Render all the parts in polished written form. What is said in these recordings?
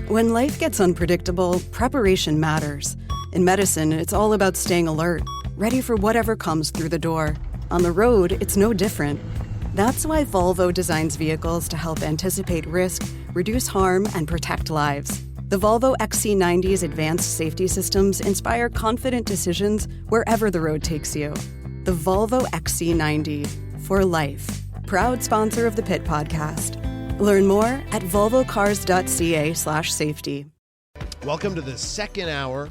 When life gets unpredictable, preparation matters. In medicine, it's all about staying alert, ready for whatever comes through the door. On the road, it's no different. That's why Volvo designs vehicles to help anticipate risk, reduce harm, and protect lives. The Volvo XC90's advanced safety systems inspire confident decisions wherever the road takes you. The Volvo XC90, for life. Proud sponsor of the Pit Podcast. Learn more at volvocars.ca/safety. Welcome to the second hour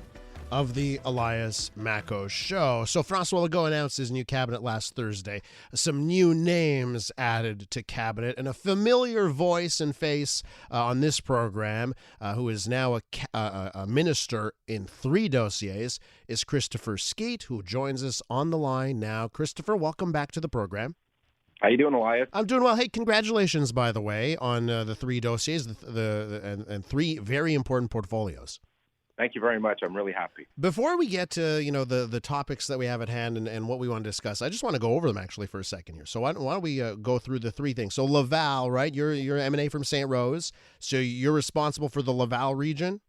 of the Elias Macco Show. So François Legault announced his new cabinet last Thursday. Some new names added to cabinet, and a familiar voice and face on this program, who is now a minister in 3 dossiers, is Christopher Skeete, who joins us on the line now. Christopher, welcome back to the program. How you doing, Elias? I'm doing well. Hey, congratulations, by the way, on the 3 dossiers and 3 very important portfolios. Thank you very much. I'm really happy. Before we get to the topics that we have at hand and what we want to discuss, I just want to go over them actually for a second here. So why don't we go through the 3 things? So Laval, right? You're M&A from St. Rose, so you're responsible for the Laval region.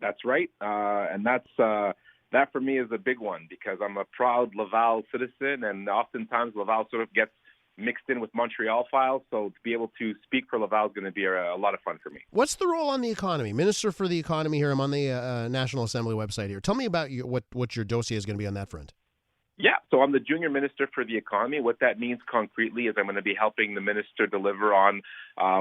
That's right, and that for me is a big one because I'm a proud Laval citizen, and oftentimes Laval sort of gets mixed in with Montreal files, so to be able to speak for Laval is going to be a lot of fun for me. What's the role on the economy? Minister for the Economy here. I'm on the National Assembly website here. Tell me about what your dossier is going to be on that front. Yeah, so I'm the junior minister for the economy. What that means concretely is I'm going to be helping the minister deliver on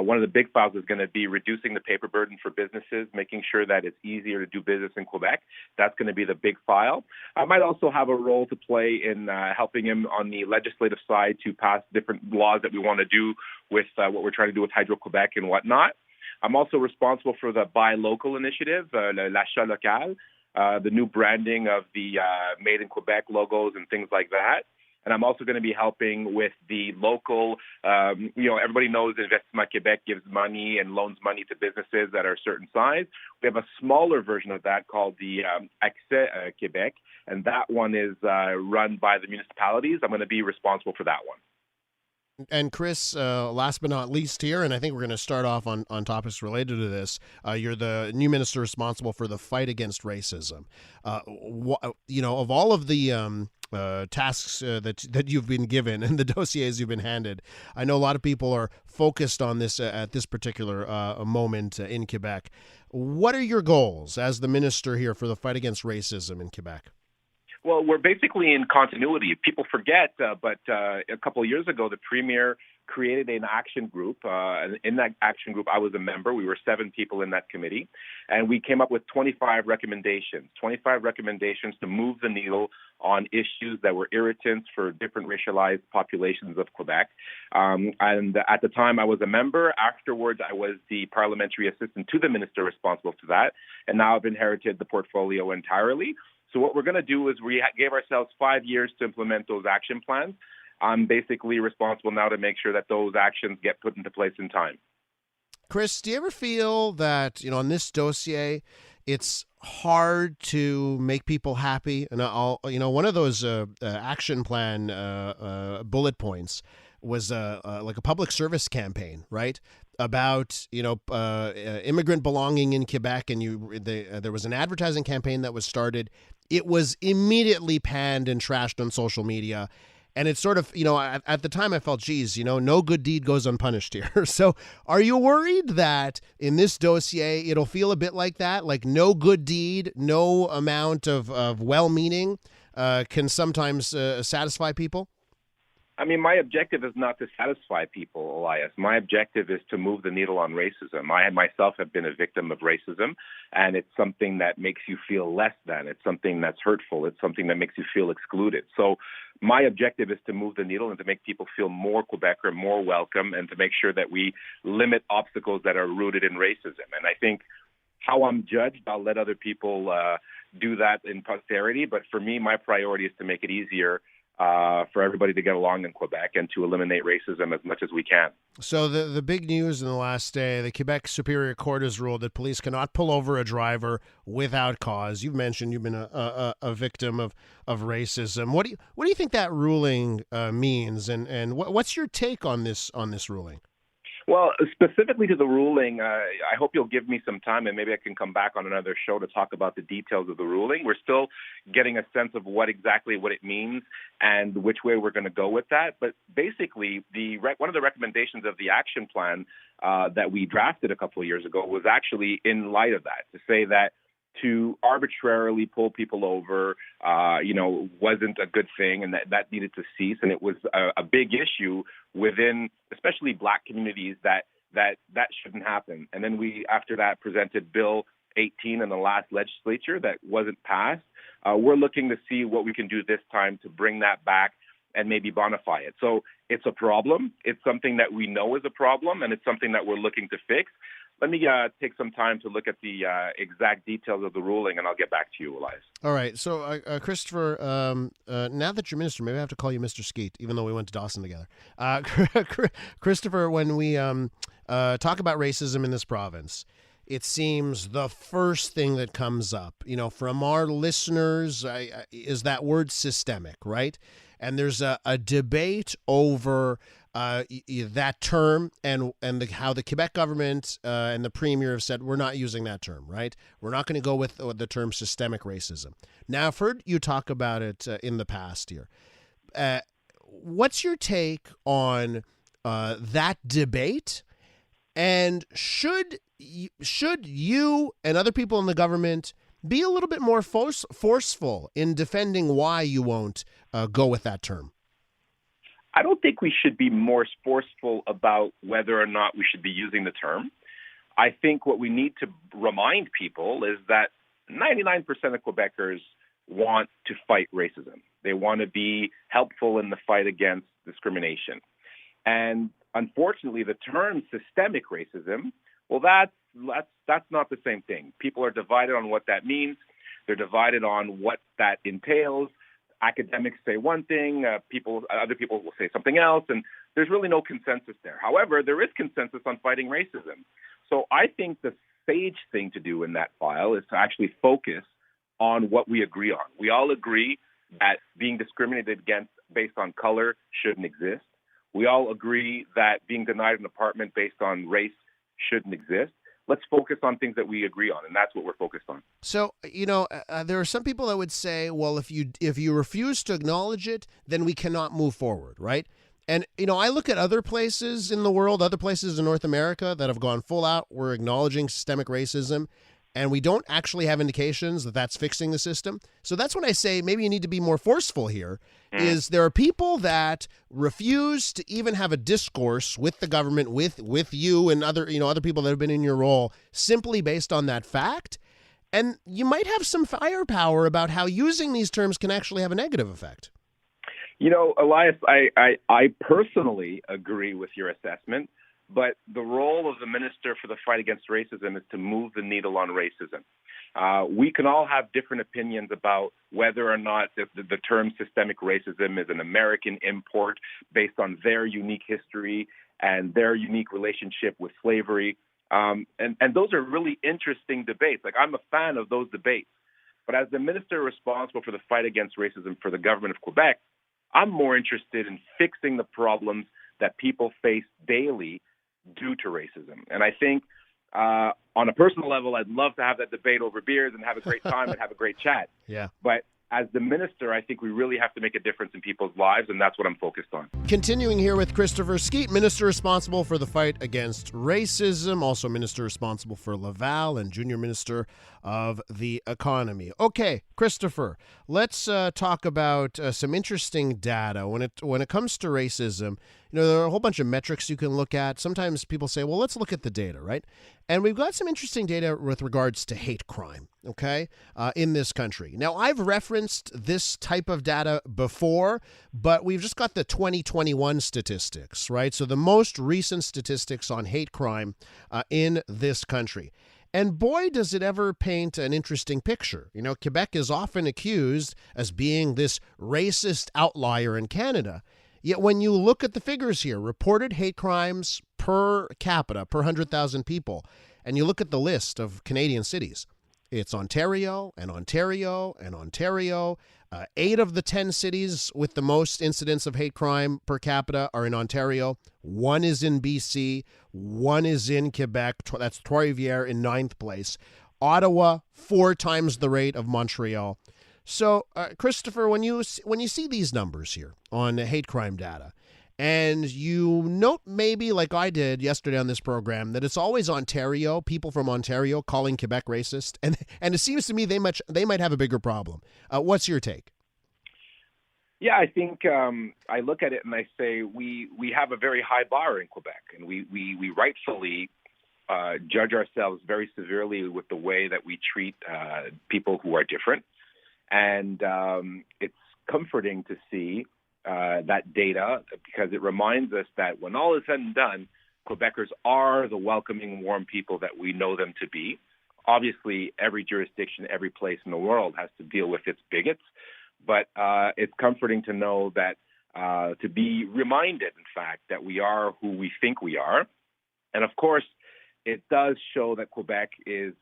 one of the big files is going to be reducing the paper burden for businesses, making sure that it's easier to do business in Quebec. That's going to be the big file. I might also have a role to play in helping him on the legislative side to pass different laws that we want to do with what we're trying to do with Hydro-Quebec and whatnot. I'm also responsible for the Buy Local initiative, l'achat local. The new branding of the Made in Quebec logos and things like that. And I'm also going to be helping with the local, everybody knows Investissement Québec gives money and loans money to businesses that are a certain size. We have a smaller version of that called the Accès Québec, and that one is run by the municipalities. I'm going to be responsible for that one. And Chris, last but not least here, and I think we're going to start off on topics related to this. You're the new minister responsible for the fight against racism. Of all of the tasks that you've been given and the dossiers you've been handed, I know a lot of people are focused on this at this particular moment in Quebec. What are your goals as the minister here for the fight against racism in Quebec? Well, we're basically in continuity. People forget, but a couple of years ago, the Premier created an action group. And in that action group, I was a member. We were 7 people in that committee. And we came up with 25 recommendations to move the needle on issues that were irritants for different racialized populations of Quebec. And at the time, I was a member. Afterwards, I was the parliamentary assistant to the minister responsible for that. And now I've inherited the portfolio entirely. So what we're going to do is we gave ourselves 5 years to implement those action plans. I'm basically responsible now to make sure that those actions get put into place in time. Chris, do you ever feel that, on this dossier, it's hard to make people happy? And one of those action plan bullet points was like a public service campaign, right? About immigrant belonging in Quebec, and there was an advertising campaign that was started. It was immediately panned and trashed on social media, and it's sort of at the time I felt, geez, no good deed goes unpunished here. So, are you worried that in this dossier it'll feel a bit like that, like no good deed, no amount of well-meaning can sometimes satisfy people? I mean, my objective is not to satisfy people, Elias. My objective is to move the needle on racism. I myself have been a victim of racism, and it's something that makes you feel less than. It's something that's hurtful. It's something that makes you feel excluded. So my objective is to move the needle and to make people feel more Quebecer, more welcome, and to make sure that we limit obstacles that are rooted in racism. And I think how I'm judged, I'll let other people do that in posterity. But for me, my priority is to make it easier for everybody to get along in Quebec and to eliminate racism as much as we can. So the big news in the last day, the Quebec Superior Court has ruled that police cannot pull over a driver without cause. You've mentioned you've been a victim of racism. What do you think that ruling means, and what's your take on this ruling? Well, specifically to the ruling, I hope you'll give me some time and maybe I can come back on another show to talk about the details of the ruling. We're still getting a sense of what it means and which way we're going to go with that. But basically, one of the recommendations of the action plan that we drafted a couple of years ago was actually in light of that, to say that to arbitrarily pull people over, wasn't a good thing, and that needed to cease. And it was a big issue within, especially Black communities, that shouldn't happen. And then we, after that, presented Bill 18 in the last legislature that wasn't passed. We're looking to see what we can do this time to bring that back and maybe bonify it. So it's a problem. It's something that we know is a problem, and it's something that we're looking to fix. Let me take some time to look at the exact details of the ruling, and I'll get back to you, Elias. All right. So, Christopher, now that you're minister, maybe I have to call you Mr. Skeete, even though we went to Dawson together. Christopher, when we talk about racism in this province, it seems the first thing that comes up, from our listeners is that word systemic, right? And there's a debate over that term and how the Quebec government and the premier have said we're not using that term, right? We're not going to go with the term systemic racism. Now, I've heard you talk about it in the past here. What's your take on that debate? And should you and other people in the government be a little bit more forceful in defending why you won't go with that term? I don't think we should be more forceful about whether or not we should be using the term. I think what we need to remind people is that 99% of Quebecers want to fight racism. They want to be helpful in the fight against discrimination. And unfortunately, the term systemic racism, well, that's not the same thing. People are divided on what that means. They're divided on what that entails. Academics say one thing, other people will say something else, and there's really no consensus there. However, there is consensus on fighting racism. So I think the sage thing to do in that file is to actually focus on what we agree on. We all agree that being discriminated against based on color shouldn't exist. We all agree that being denied an apartment based on race shouldn't exist. Let's focus on things that we agree on, and that's what we're focused on. So, there are some people that would say, well, if you refuse to acknowledge it, then we cannot move forward, right? And, I look at other places in the world, other places in North America that have gone full out, we're acknowledging systemic racism, and we don't actually have indications that that's fixing the system. So that's when I say maybe you need to be more forceful here, is there are people that refuse to even have a discourse with the government, with you and other people that have been in your role, simply based on that fact. And you might have some firepower about how using these terms can actually have a negative effect. Elias, I personally agree with your assessment. But the role of the Minister for the Fight Against Racism is to move the needle on racism. We can all have different opinions about whether or not the term systemic racism is an American import based on their unique history and their unique relationship with slavery. And those are really interesting debates. Like, I'm a fan of those debates. But as the minister responsible for the fight against racism for the government of Quebec, I'm more interested in fixing the problems that people face daily due to racism. And I think on a personal level, I'd love to have that debate over beers and have a great time and have a great chat. Yeah. But as the minister, I think we really have to make a difference in people's lives, and that's what I'm focused on. Continuing here with Christopher Skeete, minister responsible for the fight against racism, also minister responsible for Laval and junior minister of the economy. Okay, Christopher, let's talk about some interesting data when it comes to racism. There are a whole bunch of metrics you can look at. Sometimes people say, well, let's look at the data, right? And we've got some interesting data with regards to hate crime, okay, in this country. Now, I've referenced this type of data before, but we've just got the 2021 statistics, right? So the most recent statistics on hate crime in this country. And boy, does it ever paint an interesting picture. Quebec is often accused as being this racist outlier in Canada. Yet when you look at the figures here, reported hate crimes per capita, per 100,000 people, and you look at the list of Canadian cities, It's Ontario and Ontario and Ontario. 8 of the 10 cities with the most incidents of hate crime per capita are in Ontario. 1 is in BC. 1 is in Quebec. That's Trois-Rivières in 9th place. Ottawa, 4 times the rate of Montreal. So, Christopher, when you see these numbers here on hate crime data, and you note maybe like I did yesterday on this program that it's always Ontario, people from Ontario calling Quebec racist, and it seems to me they might have a bigger problem. What's your take? Yeah, I think I look at it and I say we have a very high bar in Quebec, and we rightfully judge ourselves very severely with the way that we treat people who are different. And it's comforting to see that data, because it reminds us that when all is said and done, Quebecers are the welcoming, warm people that we know them to be. Obviously, every jurisdiction, every place in the world has to deal with its bigots, but it's comforting to know that, to be reminded, in fact, that we are who we think we are. And of course, it does show that Quebec is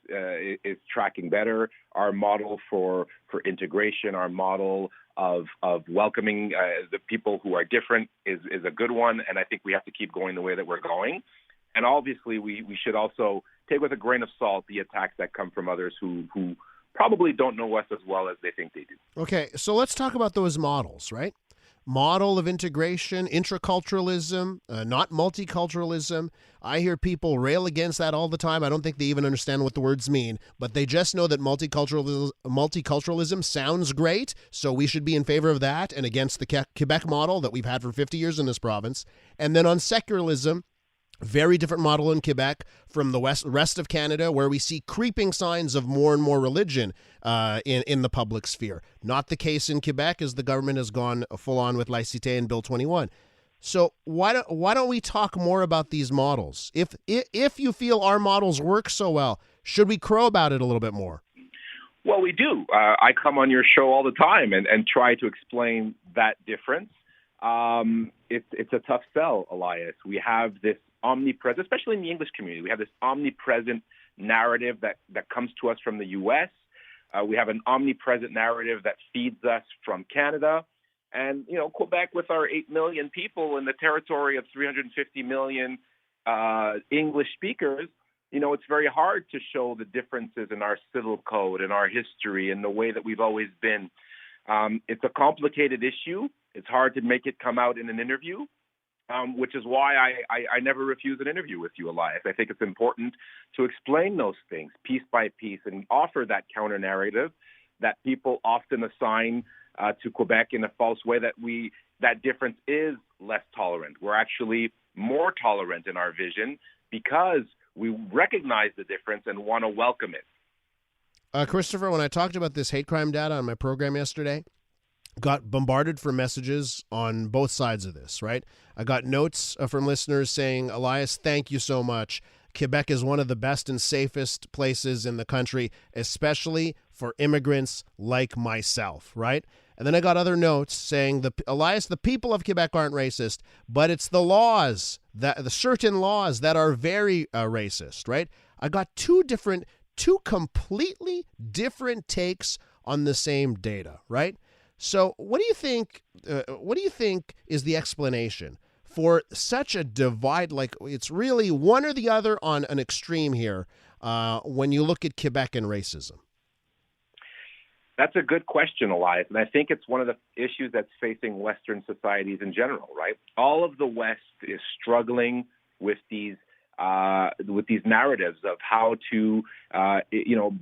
tracking better. Our model for integration, our model of welcoming the people who are different is a good one, and I think we have to keep going the way that we're going. And obviously, we should also take with a grain of salt the attacks that come from others who probably don't know us as well as they think they do. Okay, so let's talk about those models, right? Model of integration, intraculturalism, not multiculturalism. I hear people rail against that all the time. I don't think they even understand what the words mean, but they just know that multiculturalism sounds great, so we should be in favor of that and against the Quebec model that we've had for 50 years in this province. And then on secularism, very different model in Quebec from the rest of Canada, where we see creeping signs of more and more religion in the public sphere. Not the case in Quebec, as the government has gone full on with laïcité and Bill 21. So why don't we talk more about these models? If you feel our models work so well, should we crow about it a little bit more? Well, we do. I come on your show all the time and try to explain that difference. It's a tough sell, Elias. We have this omnipresent, especially in the English community, we have this omnipresent narrative that comes to us from the U.S. We have an omnipresent narrative that feeds us from Canada. And, Quebec, with our 8 million people in the territory of 350 million English speakers, it's very hard to show the differences in our civil code and our history and the way that we've always been. It's a complicated issue. It's hard to make it come out in an interview. Which is why I never refuse an interview with you, Elias. I think it's important to explain those things piece by piece and offer that counter narrative that people often assign to Quebec in a false way, that difference is less tolerant. We're actually more tolerant in our vision because we recognize the difference and want to welcome it. Christopher, when I talked about this hate crime data on my program yesterday, got bombarded for messages on both sides of this, right? I got notes from listeners saying, Elias, thank you so much. Quebec is one of the best and safest places in the country, especially for immigrants like myself, right? And then I got other notes saying, Elias, the people of Quebec aren't racist, but it's the certain laws that are very racist, right? I got two completely different takes on the same data, right? So what do you think is the explanation for such a divide? Like, it's really one or the other on an extreme here when you look at Quebec and racism? That's a good question, Elias. And I think it's one of the issues that's facing Western societies in general, right? All of the West is struggling with these narratives of how to,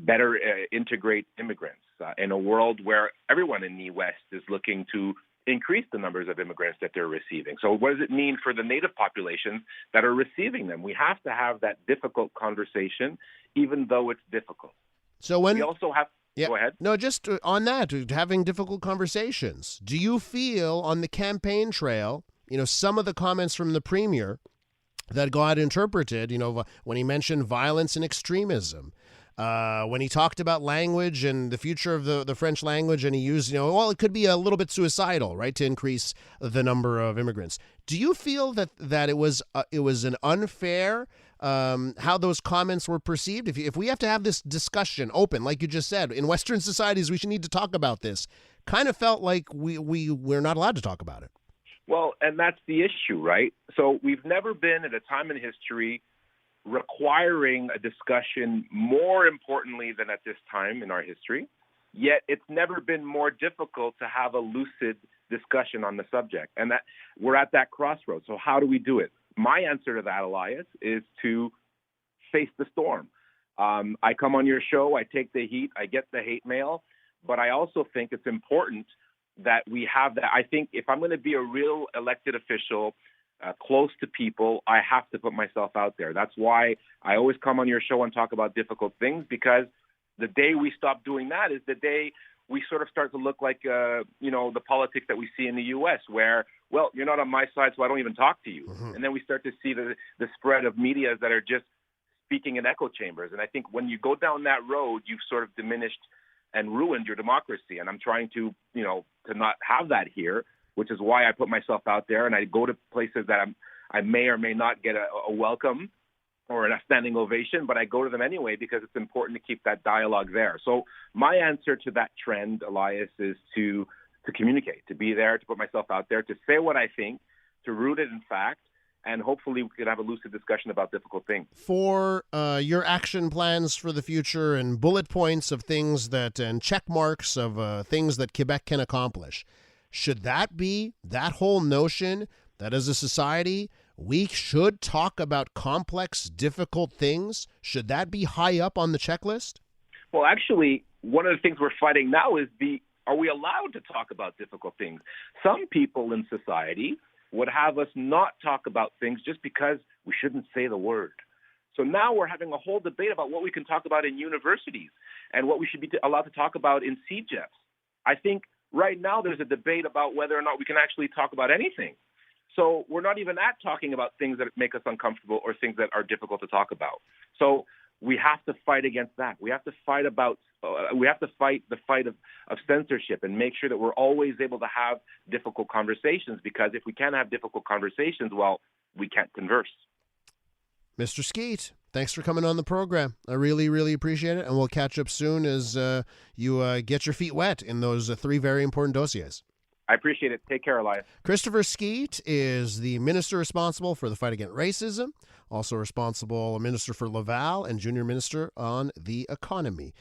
better integrate immigrants in a world where everyone in the West is looking to increase the numbers of immigrants that they're receiving. So what does it mean for the native populations that are receiving them? We have to have that difficult conversation, even though it's difficult. So when we also have... Yeah. Go ahead. No, just on that, having difficult conversations. Do you feel on the campaign trail, some of the comments from the premier that got interpreted, when he mentioned violence and extremism, when he talked about language and the future of the French language, and he used, it could be a little bit suicidal, right, to increase the number of immigrants. Do you feel that it was an unfair how those comments were perceived? If we have to have this discussion open, like you just said, in Western societies, we should need to talk about this. Kind of felt like we're not allowed to talk about it. Well, and that's the issue, right? So we've never been at a time in history requiring a discussion more importantly than at this time in our history. Yet it's never been more difficult to have a lucid discussion on the subject. And that we're at that crossroads. So how do we do it? My answer to that, Elias, is to face the storm. I come on your show, I take the heat, I get the hate mail, but I also think it's important that we have that. I think if I'm going to be a real elected official, close to people, I have to put myself out there. That's why I always come on your show and talk about difficult things, because the day we stop doing that is the day we sort of start to look like, the politics that we see in the U.S., where, well, you're not on my side, so I don't even talk to you. Mm-hmm. And then we start to see the spread of media that are just speaking in echo chambers. And I think when you go down that road, you've sort of diminished and ruined your democracy. And I'm trying to not have that here, which is why I put myself out there and I go to places that I may or may not get a welcome or a standing ovation, but I go to them anyway because it's important to keep that dialogue there. So my answer to that trend, Elias, is to communicate, to be there, to put myself out there, to say what I think, to root it in fact, and hopefully we can have a lucid discussion about difficult things. For your action plans for the future and bullet points of things and check marks of things that Quebec can accomplish, should that be that whole notion that as a society we should talk about complex, difficult things? Should that be high up on the checklist? Well, actually, one of the things we're fighting now is are we allowed to talk about difficult things? Some people in society would have us not talk about things just because we shouldn't say the word. So now we're having a whole debate about what we can talk about in universities and what we should be allowed to talk about in CJEFs. I think right now there's a debate about whether or not we can actually talk about anything. So we're not even talking about things that make us uncomfortable or things that are difficult to talk about. So we have to fight against that. We have to fight the fight of censorship and make sure that we're always able to have difficult conversations, because if we can't have difficult conversations, well, we can't converse. Mr. Skeete, thanks for coming on the program. I really, really appreciate it, and we'll catch up soon as you get your feet wet in those three very important dossiers. I appreciate it. Take care, Elias. Christopher Skeete is the minister responsible for the fight against racism, also responsible minister for Laval and junior minister on the economy.